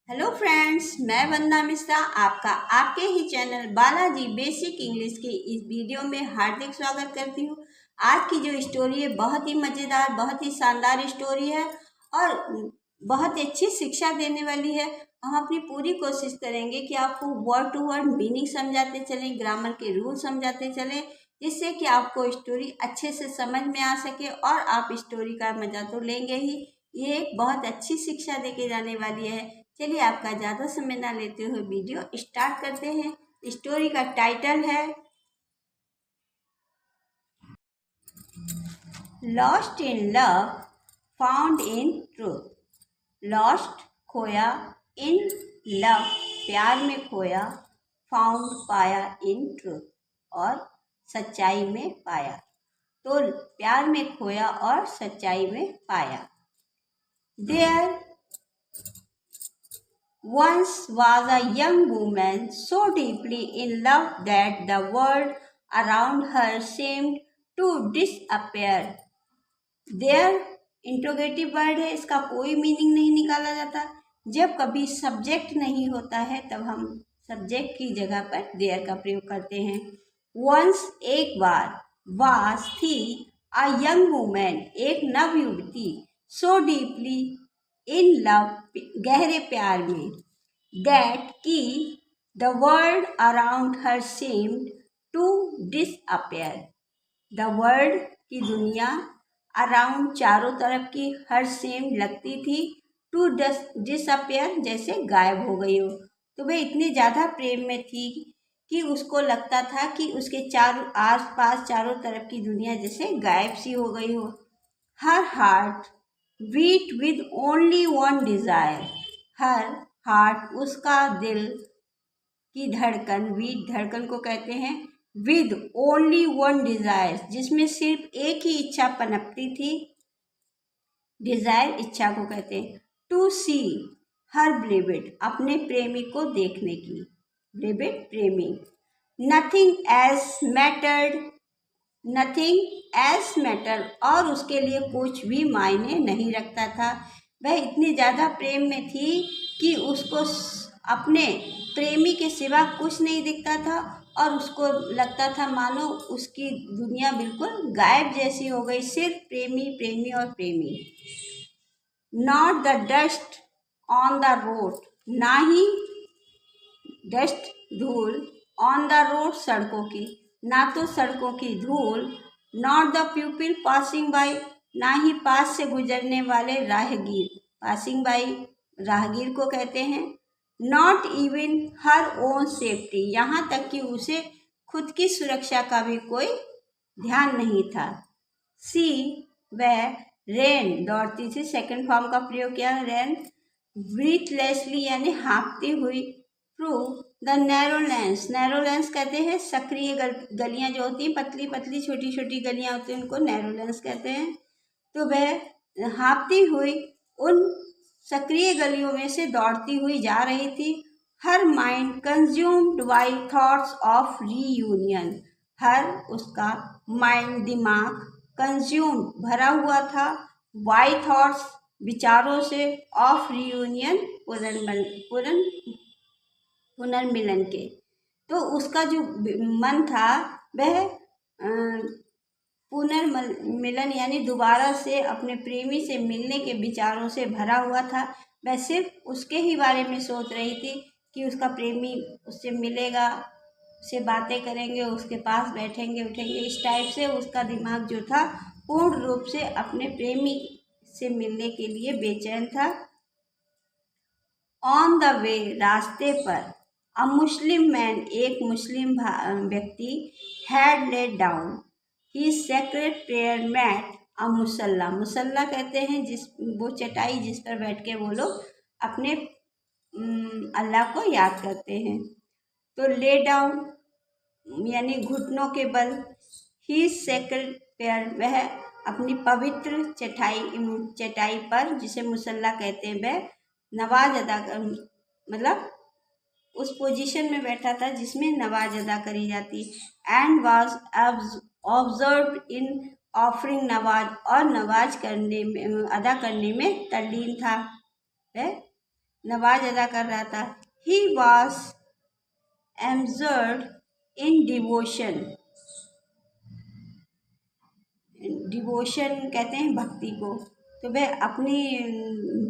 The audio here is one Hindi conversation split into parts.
हेलो फ्रेंड्स, मैं वंदना मिश्रा आपका आपके ही चैनल बालाजी बेसिक इंग्लिश के इस वीडियो में हार्दिक स्वागत करती हूँ। आज की जो स्टोरी है बहुत ही मज़ेदार, बहुत ही शानदार स्टोरी है और बहुत ही अच्छी शिक्षा देने वाली है। हम अपनी पूरी कोशिश करेंगे कि आपको वर्ड टू वर्ड मीनिंग समझाते चलें, ग्रामर के रूल समझाते चलें, जिससे कि आपको स्टोरी अच्छे से समझ में आ सके और आप स्टोरी का मजा तो लेंगे ही। ये एक बहुत अच्छी शिक्षा देके जाने वाली है। चलिए आपका ज़्यादा समय ना लेते हुए वीडियो स्टार्ट करते हैं। स्टोरी का टाइटल है lost in love found in truth. Lost खोया, इन लव प्यार में खोया, फाउंड पाया, इन ट्रूथ और सच्चाई में पाया। तो प्यार में खोया और सच्चाई में पाया। There once was a young woman so deeply in love that the world around her seemed to disappear. There interrogative word है, इसका कोई मीनिंग नहीं निकाला जाता। जब कभी सब्जेक्ट नहीं होता है तब हम सब्जेक्ट की जगह पर देयर का प्रयोग करते हैं। वंस एक बार, वास थी, अ यंग वुमेन एक नव युवती, सो डीपली इन लव गहरे प्यार में, दैट की the world around her seemed to disappear. The world की दुनिया, अराउंड चारों तरफ की, हर सेम लगती थी, टू डिसअपेयर जैसे गायब हो गई हो। तो वह इतनी ज़्यादा प्रेम में थी कि उसको लगता था कि उसके चारों आस पास चारों तरफ की दुनिया जैसे गायब सी हो गई हो। Her heart beat with only one desire. Her heart उसका दिल की धड़कन, बीट धड़कन को कहते हैं, विद ओनली वन डिज़ायर जिसमें सिर्फ एक ही इच्छा पनपती थी। डिज़ायर इच्छा को कहते हैं। टू सी हर ब्लेवेड अपने प्रेमी को देखने की, ब्लेवेड प्रेमी। Nothing else mattered, nothing else matter और उसके लिए कुछ भी मायने नहीं रखता था। वह इतनी ज़्यादा प्रेम में थी कि उसको अपने प्रेमी के सिवा कुछ नहीं दिखता था और उसको लगता था मानो उसकी दुनिया बिल्कुल गायब जैसी हो गई, सिर्फ प्रेमी प्रेमी और प्रेमी। Not the dust on the road, ना ही डस्ट धूल, ऑन द रोड सड़कों की, ना तो सड़कों की धूल। Not the people passing by, ना ही पास से गुजरने वाले राहगीर, पासिंग बाय राहगीर को कहते हैं। Not even her own safety, यहाँ तक कि उसे खुद की सुरक्षा का भी कोई ध्यान नहीं था। सी वह रेन दौड़ती थी, सेकंड फॉर्म का प्रयोग किया रेन। ब्रीथलेसली यानी हाँफती हुई। Through the narrow lens, narrow lens कहते हैं सक्रिय गलियां जो होती हैं, पतली पतली छोटी छोटी गलियां होती हैं, उनको नैरो लेंस कहते हैं। तो वह हाँफती हुई उन सक्रिय गलियों में से दौड़ती हुई जा रही थी। Her mind consumed by thoughts of reunion, her उसका माइंड दिमाग कंज्यूम्ड भरा हुआ था, बाय थॉट्स विचारों से, ऑफ रीयूनियन पुनर्मिलन के। तो उसका जो मन था वह पुनर्मिलन यानी दोबारा से अपने प्रेमी से मिलने के विचारों से भरा हुआ था। वह सिर्फ उसके ही बारे में सोच रही थी कि उसका प्रेमी उससे मिलेगा, उससे बातें करेंगे, उसके पास बैठेंगे उठेंगे, इस टाइप से उसका दिमाग जो था पूर्ण रूप से अपने प्रेमी से मिलने के लिए बेचैन था। ऑन द वे रास्ते पर, अ मुस्लिम मैन एक मुस्लिम व्यक्ति, had laid down his sacred prayer mat, a मुसल्ला, मुसल्ला कहते हैं जिस वो चटाई जिस पर बैठ के वो लोग अपने अल्लाह को याद करते हैं। तो ले डाउन यानी घुटनों के बल, ही सेक्रेट प्रेयर वह अपनी पवित्र चटाई पर जिसे मुसल्ला कहते हैं वह नमाज अदा कर, मतलब उस पोजीशन में बैठा था जिसमें नमाज अदा करी जाती। And was observe in offering नमाज और नमाज करने में अदा करने में तल्लीन था। नमाज अदा कर रहा था। He was absorbed in devotion. Devotion कहते हैं भक्ति को। तो वह अपनी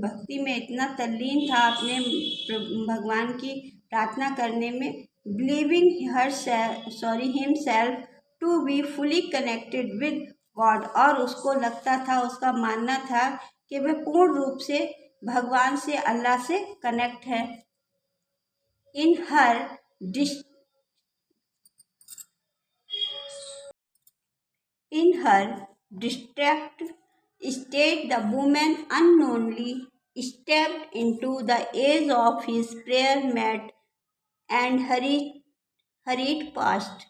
भक्ति में इतना तल्लीन था, अपने भगवान की प्रार्थना करने में, believing himself to be fully connected with God. और उसको लगता था, उसका मानना था कि वह पूर्ण रूप से भगवान से, अल्लाह से कनेक्ट है। इन हर distraught state, the woman unknowingly stepped into the edge of his prayer mat and hurried past.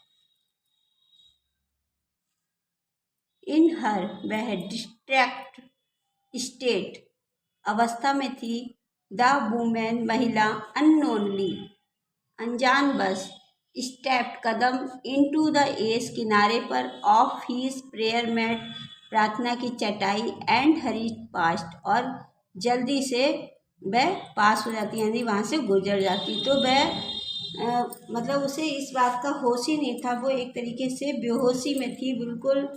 इन हर, वह डिस्ट्रैक्ट स्टेट अवस्था में थी, द वुमेन महिला, अननोनली अनजान बस, स्टेप्ड कदम, इनटू द एज किनारे पर, ऑफ हीज प्रेयर मैट प्रार्थना की चटाई, एंड हरीड पास्ट और जल्दी से वह पास हो जाती, यानी वहाँ से गुजर जाती। तो वह मतलब उसे इस बात का होश ही नहीं था, वो एक तरीके से बेहोशी में थी, बिल्कुल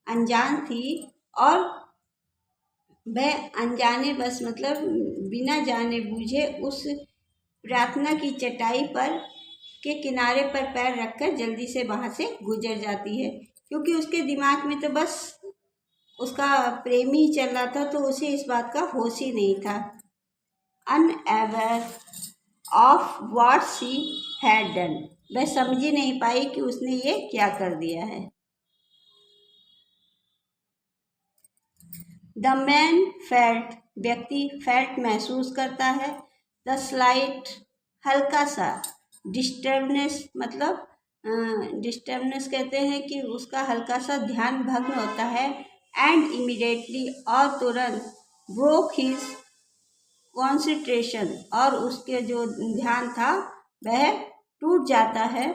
अनजान थी। और वह अनजाने बस मतलब बिना जाने बूझे उस प्रार्थना की चटाई पर के किनारे पर पैर रखकर जल्दी से वहाँ से गुजर जाती है, क्योंकि उसके दिमाग में तो बस उसका प्रेमी चल रहा था, तो उसे इस बात का होश ही नहीं था। Unaware of what she had done, वह समझ ही नहीं पाई कि उसने ये क्या कर दिया है। द मैन फेल्ट, व्यक्ति फेल्ट महसूस करता है, द स्लाइट हल्का सा, डिस्टर्बनेस मतलब डिस्टर्बनेस कहते हैं कि उसका हल्का सा ध्यान भंग होता है, एंड इमीडिएटली और तुरंत, ब्रोक हिज कॉन्सेंट्रेशन और उसके जो ध्यान था वह टूट जाता है।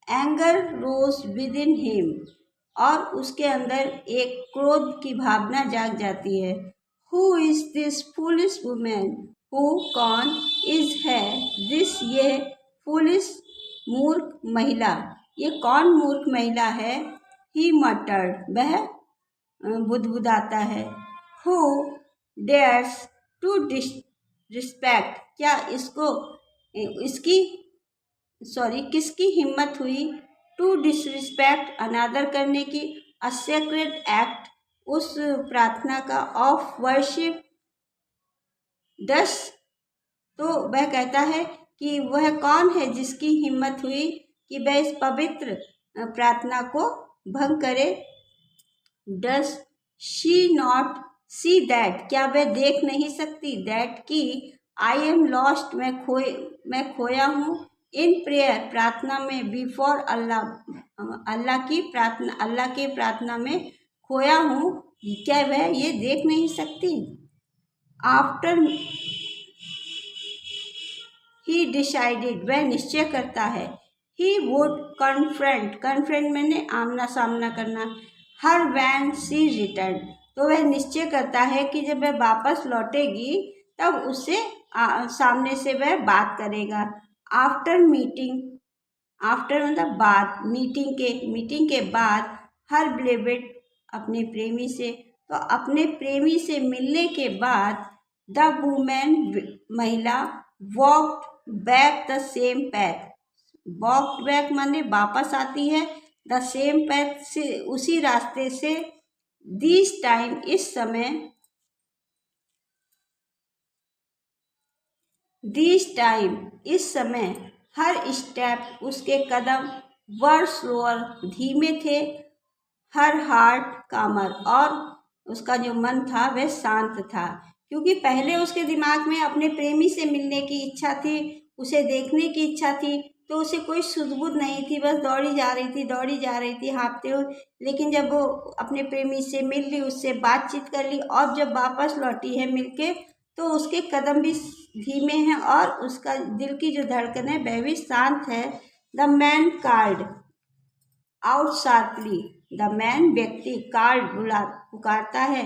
Anger rose within him, और उसके अंदर एक क्रोध की भावना जाग जाती है। Who is this foolish women, who कौन, इज है, दिस ये, फूलिश मूर्ख महिला, ये कौन मूर्ख महिला है। ही मटर्ड, वह बुदबुदाता है। हु डेयर्स टू रिस्पेक्ट, क्या किसकी हिम्मत हुई, टू डिसरिस्पेक्ट अनादर करने की, अ सेक्रेड एक्ट, उस प्रार्थना का, ऑफ वर्शिप दस। तो वह कहता है कि वह कौन है जिसकी हिम्मत हुई कि वह इस पवित्र प्रार्थना को भंग करे। Does she not see that, क्या वह देख नहीं सकती, दैट कि आई एम लॉस्ट, मैं खोया हूँ, इन प्रेयर प्रार्थना में, बिफोर अल्लाह की प्रार्थना में खोया हूँ, क्या वह ये देख नहीं सकती। आफ्टर ही डिसाइडेड, वह निश्चय करता है, ही वुड कन्फ्रंट मैंने आमना सामना करना, हर व्हेन शी रिटर्न, तो वह निश्चय करता है कि जब वह वापस लौटेगी तब उससे सामने से वह बात करेगा। आफ्टर मतलब बाद, मीटिंग के बाद, हर बिलीवेड, अपने प्रेमी से, तो अपने प्रेमी से मिलने के बाद, द वुमेन महिला, walked back the same path, walked back माने वापस आती है, द सेम पैथ से, उसी रास्ते से, दिस टाइम इस समय, हर स्टेप उसके कदम, वर स्लोअर धीमे थे, हर हार्ट कामर, और उसका जो मन था वह शांत था, क्योंकि पहले उसके दिमाग में अपने प्रेमी से मिलने की इच्छा थी, उसे देखने की इच्छा थी, तो उसे कोई सुध-बुध नहीं थी, बस दौड़ी जा रही थी हाँफते हुए। लेकिन जब वो अपने प्रेमी से मिल ली, उससे बातचीत कर ली, और जब वापस लौटी है मिलके, तो उसके कदम भी धीमे हैं और उसका दिल की जो धड़कन है वह भी शांत है। The man called out sharply, the man व्यक्ति, कॉल्ड पुकारता है,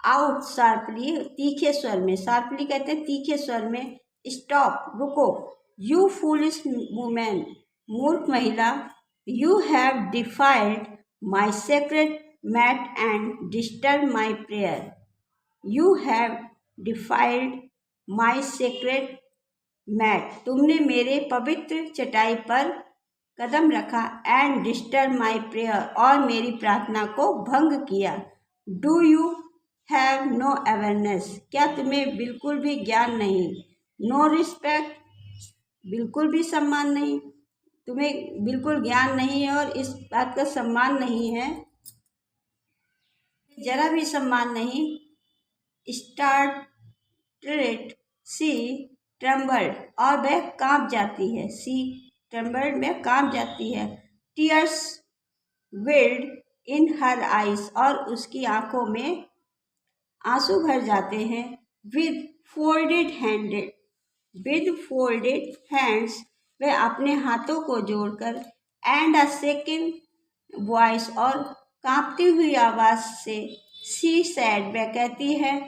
आउट शार्पली, तीखे स्वर में, शार्पली कहते हैं तीखे स्वर में, स्टॉप, रुको, यू फूलिश वुमेन, मूर्ख महिला, you have defiled my sacred mat and disturb my prayer, you have defiled my sacred mat, तुमने मेरे पवित्र चटाई पर कदम रखा, एंड डिस्टर्ब माई प्रेयर, और मेरी प्रार्थना को भंग किया, do you have no awareness, क्या तुम्हें बिल्कुल भी ज्ञान नहीं, नो रिस्पेक्ट, बिल्कुल भी सम्मान नहीं, तुम्हें बिल्कुल ज्ञान नहीं है और इस बात का सम्मान नहीं है, जरा भी सम्मान नहीं, स्टार्टेड, सी ट्रम्बल्ड, और वह कांप जाती है, सी ट्रम्बल्ड में कांप जाती है, टीयर्स वेल्ड इन हर आइज, और उसकी आंखों में आंसू भर जाते हैं, विद फोल्डेड हैंड्स, वह अपने हाथों को जोड़कर, एंड अ सेकंड वॉइस, और कांपती हुई आवाज से, सी सैड, वह कहती है,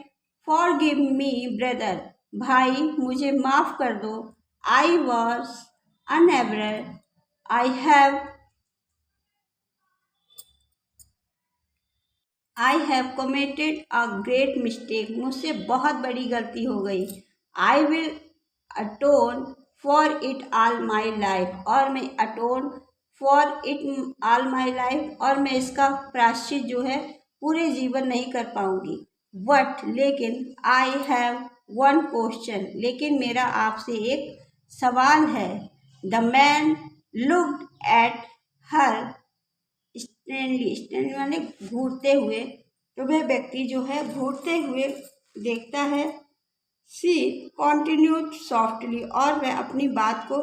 फॉरगिव मी ब्रदर, भाई मुझे माफ कर दो, I was unaware, I have committed a great mistake, मुझसे बहुत बड़ी गलती हो गई, I will atone for it all my life, और मैं atone for it all my life, और मैं इसका प्रायश्चित जो है पूरे जीवन नहीं कर पाऊंगी, बट लेकिन, आई हैव वन क्वेश्चन, लेकिन मेरा आपसे एक सवाल है, the man looked at her स्टैंडली माने घूरते हुए, तो वह व्यक्ति जो है घूरते हुए देखता है, सी कॉन्टिन्यूड सॉफ्टली, और वह अपनी बात को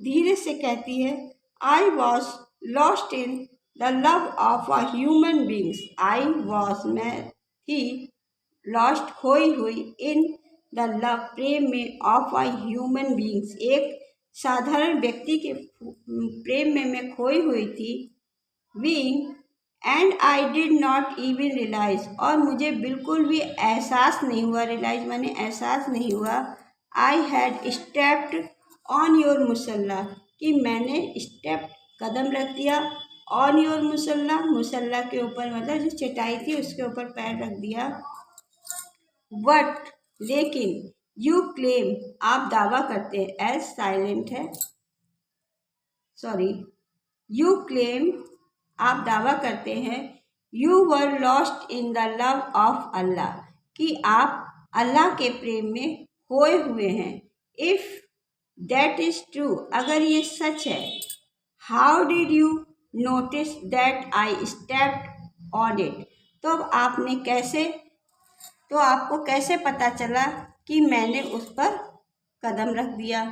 धीरे से कहती है, I was lost in the love of a human beings, I was, मैं थी, लॉस्ट, खोई हुई, इन द लव, प्रेम में, ऑफ अ ह्यूमन बींग्स, एक साधारण व्यक्ति के प्रेम में मैं खोई हुई थी, being, and I did not even realise, और मुझे बिल्कुल भी एहसास नहीं हुआ, रियलाइज माने एहसास नहीं हुआ, I had stepped on your मुसल्ला, कि मैंने स्टेप कदम रख दिया, ऑन योर मुसल्ला, मुसल्ला के ऊपर मतलब जो चटाई थी उसके ऊपर पैर रख दिया, बट लेकिन, यू क्लेम, आप दावा करते हैं, एज साइलेंट है, सॉरी, यू क्लेम, आप दावा करते हैं, you were lost in the love of Allah, कि आप अल्लाह के प्रेम में खोए हुए हैं, इफ दैट इज ट्रू, अगर ये सच है, how did you notice that I stepped on it, तो अब आपने कैसे, तो आपको कैसे पता चला कि मैंने उस पर कदम रख दिया,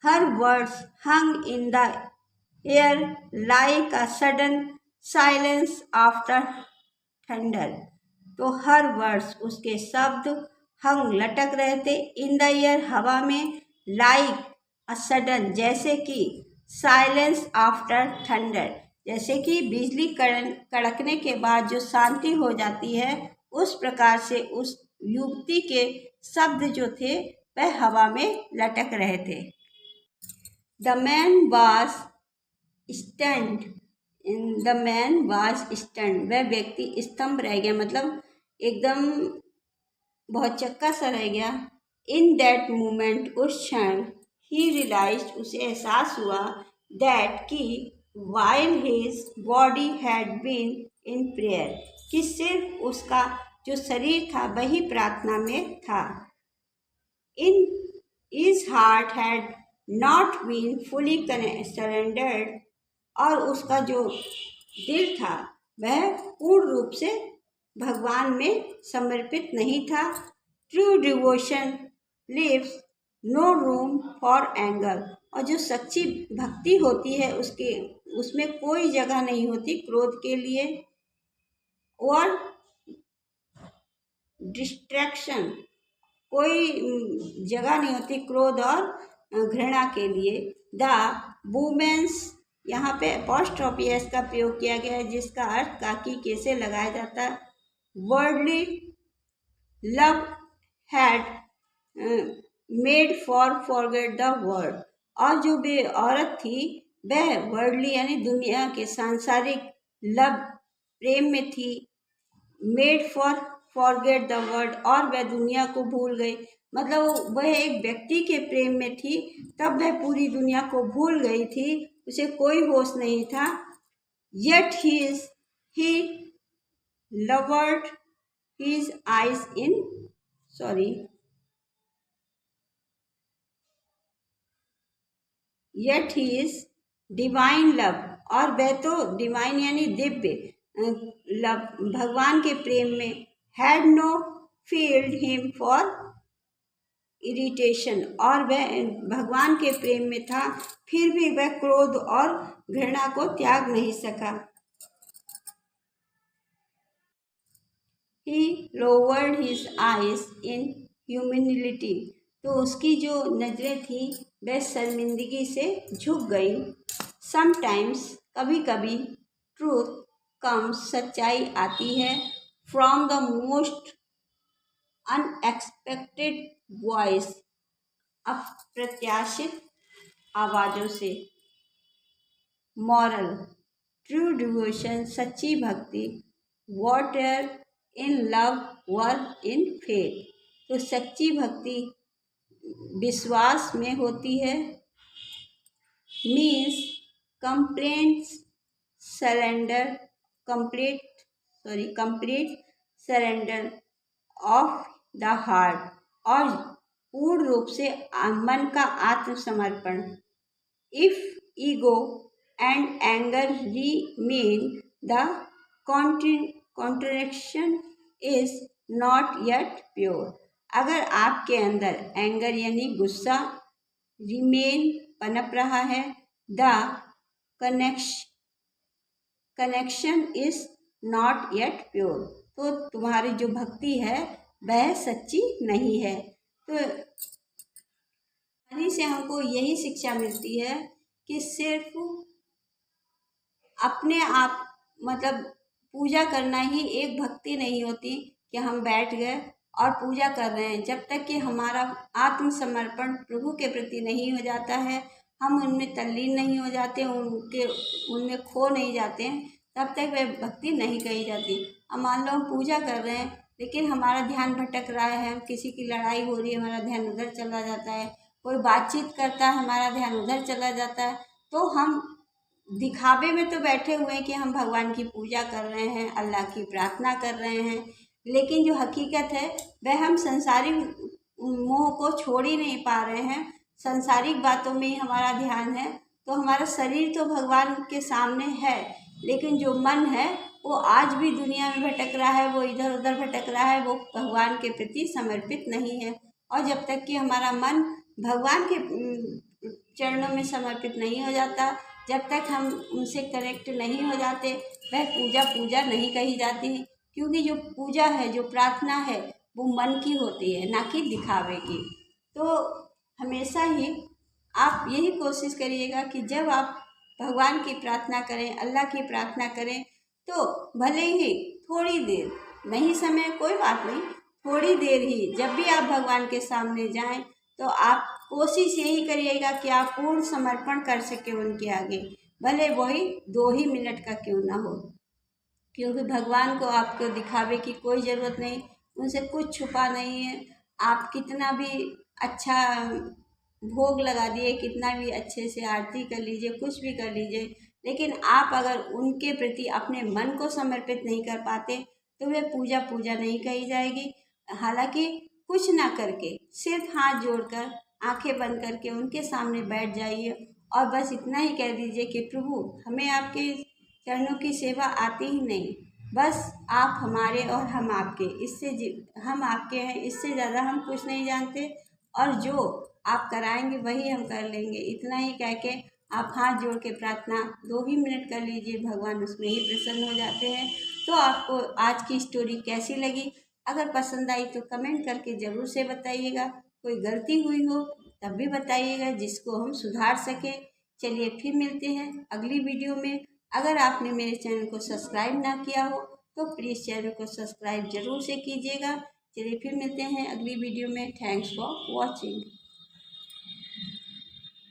her words hung in the air like a sudden silence after thunder, तो हर वर्ड्स, उसके शब्द, हंग, लटक रहे थे, इन द एयर, हवा में, लाइक अ सडन, जैसे कि, साइलेंस आफ्टर थंडर, जैसे कि बिजली कड़कने के बाद जो शांति हो जाती है, उस प्रकार से उस युवती के शब्द जो थे वह हवा में लटक रहे थे, the man was stunt, the man was stunt, वह व्यक्ति स्तंभ रह गया, मतलब एकदम बहुत चक्का सा रह गया, इन दैट मोमेंट, उस क्षण, ही रियलाइज, उसे एहसास हुआ, दैट कि, while his body had been in prayer, कि सिर्फ उसका जो शरीर था वही प्रार्थना में था, in his heart had not been fully surrendered, और उसका जो दिल था वह पूर्ण रूप से भगवान में समर्पित नहीं था, true devotion leaves no room for anger, और जो सच्ची भक्ति होती है उसमें कोई जगह नहीं होती क्रोध के लिए, और डिस्ट्रैक्शन, कोई जगह नहीं होती क्रोध और घृणा के लिए, द वुमेन्स यहाँ पे अपॉस्ट्रोफी एस का प्रयोग किया गया है, जिसका अर्थ काकी कैसे लगाया जाता है। Worldly love had made for forget the world. और जो वे औरत थी वह वर्ल्डली यानी दुनिया के सांसारिक लव प्रेम में थी, made for forget the world, और वह दुनिया को भूल गई। मतलब वह एक व्यक्ति के प्रेम में थी, तब वह पूरी दुनिया को भूल गई थी, उसे कोई होश नहीं था। Yet he lowered his eyes in sorry yet he is divine love, और वह तो डिवाइन यानी दिव्य लव भगवान के प्रेम में had know field him for irritation, और वह भगवान के प्रेम में था, फिर भी वह क्रोध और घृणा को त्याग नहीं सका। ही लोवर्ड हिज आइज इन ह्यूमिलिटी, तो उसकी जो नजरें थी वह शर्मिंदगी से झुक गई। समटाइम्स कभी कभी ट्रूथ कम्स, सच्चाई आती है, from the most unexpected voice, अप्रत्याशित आवाज़ों से। मॉरल, ट्रू डिवोशन, सच्ची भक्ति, water in love work in faith, तो सच्ची भक्ति विश्वास में होती है। Means complaints surrender complete surrender of the heart, और पूर्ण रूप से मन का आत्मसमर्पण। If ego and anger remain, the contradiction is not yet pure। अगर आपके अंदर एंगर यानी गुस्सा, रिमेन पनप रहा है, the connection is not yet pure, तो तुम्हारी जो भक्ति है वह सच्ची नहीं है। तो कहानी से हमको यही शिक्षा मिलती है कि सिर्फ अपने आप मतलब पूजा करना ही एक भक्ति नहीं होती कि हम बैठ गए और पूजा कर रहे हैं। जब तक कि हमारा आत्मसमर्पण प्रभु के प्रति नहीं हो जाता है, हम उनमें तल्लीन नहीं हो जाते, उनमें खो नहीं जाते हैं, तब तक वह भक्ति नहीं कही जाती। अब मान लो हम पूजा कर रहे हैं लेकिन हमारा ध्यान भटक रहा है, किसी की लड़ाई हो रही है हमारा ध्यान उधर चला जाता है, कोई बातचीत करता है हमारा ध्यान उधर चला जाता है, तो हम दिखावे में तो बैठे हुए हैं कि हम भगवान की पूजा कर रहे हैं, अल्लाह की प्रार्थना कर रहे हैं, लेकिन जो हकीकत है वह हम संसारिक मोह को छोड़ ही नहीं पा रहे हैं, संसारिक बातों में ही हमारा ध्यान है। तो हमारा शरीर तो भगवान के सामने है, लेकिन जो मन है वो आज भी दुनिया में भटक रहा है, वो इधर उधर भटक रहा है, वो भगवान के प्रति समर्पित नहीं है। और जब तक कि हमारा मन भगवान के चरणों में समर्पित नहीं हो जाता, जब तक हम उनसे कनेक्ट नहीं हो जाते, वह पूजा नहीं कही जाती। क्योंकि जो पूजा है, जो प्रार्थना है, वो मन की होती है, ना कि दिखावे की। तो हमेशा ही आप यही कोशिश करिएगा कि जब आप भगवान की प्रार्थना करें, अल्लाह की प्रार्थना करें, तो भले ही थोड़ी देर, नहीं समय कोई बात नहीं, थोड़ी देर ही जब भी आप भगवान के सामने जाएं, तो आप कोशिश यही करिएगा कि आप पूर्ण समर्पण कर सके उनके आगे, भले वही 2 ही मिनट का क्यों ना हो। क्योंकि भगवान को आपको दिखावे की कोई ज़रूरत नहीं, उनसे कुछ छुपा नहीं है। आप कितना भी अच्छा भोग लगा दिए, कितना भी अच्छे से आरती कर लीजिए, कुछ भी कर लीजिए, लेकिन आप अगर उनके प्रति अपने मन को समर्पित नहीं कर पाते, तो वे पूजा नहीं कही जाएगी। हालांकि कुछ ना करके सिर्फ हाथ जोड़कर, आंखें बंद करके उनके सामने बैठ जाइए और बस इतना ही कह दीजिए कि प्रभु, हमें आपके चरणों की सेवा आती ही नहीं, बस आप हमारे और हम आपके, हम आपके हैं, इससे ज़्यादा हम कुछ नहीं जानते, और जो आप कराएंगे वही हम कर लेंगे। इतना ही कह के आप हाथ जोड़ के प्रार्थना 2 ही मिनट कर लीजिए, भगवान उसमें ही प्रसन्न हो जाते हैं। तो आपको आज की स्टोरी कैसी लगी? अगर पसंद आई तो कमेंट करके ज़रूर से बताइएगा। कोई गलती हुई हो तब भी बताइएगा, जिसको हम सुधार सकें। चलिए फिर मिलते हैं अगली वीडियो में। अगर आपने मेरे चैनल को सब्सक्राइब ना किया हो तो प्लीज़ चैनल को सब्सक्राइब जरूर से कीजिएगा। चलिए फिर मिलते हैं अगली वीडियो में। Thanks for watching.